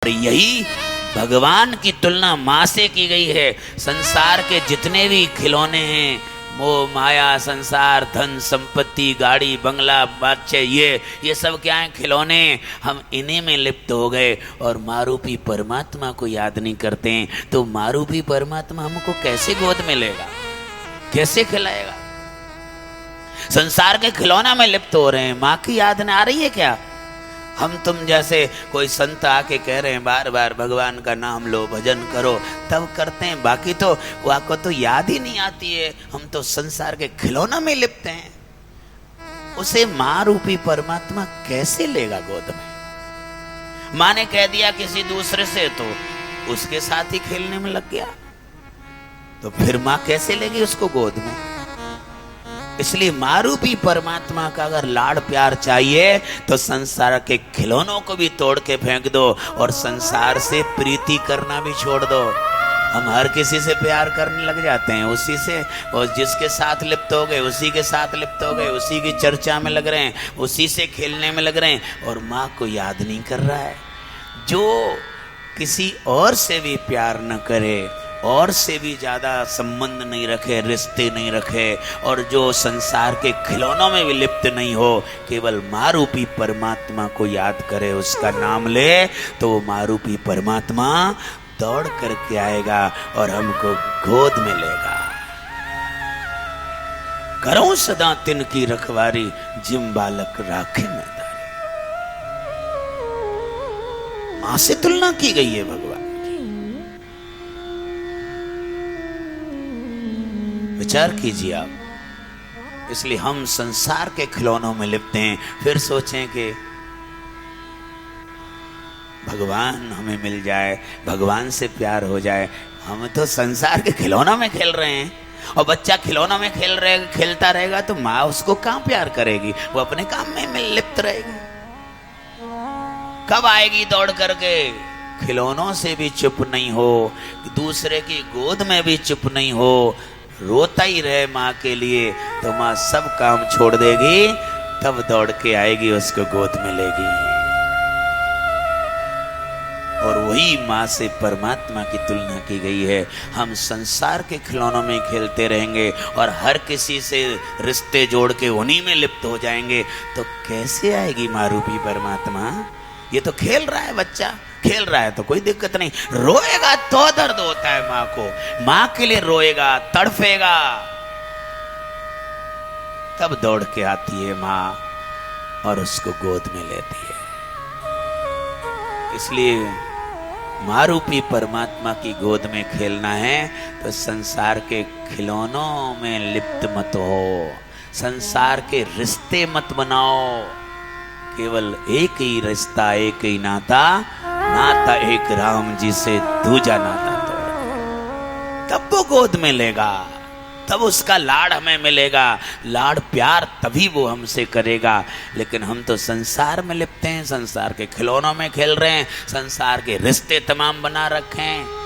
और यही भगवान की तुलना माँ से की गई है। संसार के जितने भी खिलौने हैं, मोह माया, संसार, धन संपत्ति, गाड़ी बंगला बच्चे, ये सब क्या है? खिलौने। हम इन्हीं में लिप्त हो गए और मारूपी परमात्मा को याद नहीं करते हैं। तो मारूपी परमात्मा हमको कैसे गोद में लेगा, कैसे खिलाएगा? संसार के खिलौना में लिप्त हो रहे हैं, माँ की याद नहीं आ रही है क्या? हम तुम जैसे कोई संत आके कह रहे हैं बार बार भगवान का नाम लो, भजन करो, तब करते हैं, बाकी तो आपको तो याद ही नहीं आती है। हम तो संसार के खिलौना में लिप्त हैं। उसे माँ रूपी परमात्मा कैसे लेगा गोद में? माँ ने कह दिया किसी दूसरे से, तो उसके साथ ही खेलने में लग गया, तो फिर माँ कैसे लेगी उसको गोद में? इसलिए मारूपी परमात्मा का अगर लाड़ प्यार चाहिए तो संसार के खिलौनों को भी तोड़ के फेंक दो और संसार से प्रीति करना भी छोड़ दो। हम हर किसी से प्यार करने लग जाते हैं, उसी से, और जिसके साथ लिप्त हो गए उसी के साथ लिप्त हो गए, उसी की चर्चा में लग रहे हैं, उसी से खेलने में लग रहे हैं और माँ को याद नहीं कर रहा है। जो किसी और से भी प्यार न करे, और से भी ज्यादा संबंध नहीं रखे, रिश्ते नहीं रखे, और जो संसार के खिलौनों में भी लिप्त नहीं हो, केवल मारूपी परमात्मा को याद करे, उसका नाम ले, तो वो मारूपी परमात्मा दौड़ करके आएगा और हमको गोद में लेगा। करो सदा तिनकी रखवारी, जिम बालक राखे मैदारी। मां से तुलना की गई है भगवान। विचार कीजिए आप। इसलिए हम संसार के खिलौनों में लिप्त हैं, फिर सोचें कि भगवान हमें मिल जाए, भगवान से प्यार हो जाए। हम तो संसार के खिलौनों में खेल रहे हैं, और बच्चा खिलौनों में खेलता रहेगा तो माँ उसको कहाँ प्यार करेगी? वो अपने काम में लिप्त रहेगी। कब आएगी दौड़ करके? खिलौनों से भी चुप नहीं हो, दूसरे की गोद में भी चुप नहीं हो, रोता ही रहे माँ के लिए, तो माँ सब काम छोड़ देगी, तब दौड़ के आएगी, उसको गोद में लेगी। और वही माँ से परमात्मा की तुलना की गई है। हम संसार के खिलौनों में खेलते रहेंगे और हर किसी से रिश्ते जोड़ के उन्हीं में लिप्त हो जाएंगे, तो कैसे आएगी माँ रूपी परमात्मा? ये तो खेल रहा है बच्चा, खेल रहा है तो कोई दिक्कत नहीं, रोएगा तो दर्द होता है माँ को, माँ के लिए रोएगा, तड़फेगा, तब दौड़ के आती है माँ और उसको गोद में लेती है। इसलिए माँ रूपी परमात्मा की गोद में खेलना है तो संसार के खिलौनों में लिप्त मत हो, संसार के रिश्ते मत बनाओ। केवल एक ही रिश्ता, एक ही नाता, नाता एक राम जी से दूजा नाता तोड़, तब वो गोद में लेगा, तब उसका लाड़ हमें मिलेगा। लाड़ प्यार तभी वो हमसे करेगा। लेकिन हम तो संसार में लिप्त हैं, संसार के खिलौनों में खेल रहे हैं, संसार के रिश्ते तमाम बना रखे हैं।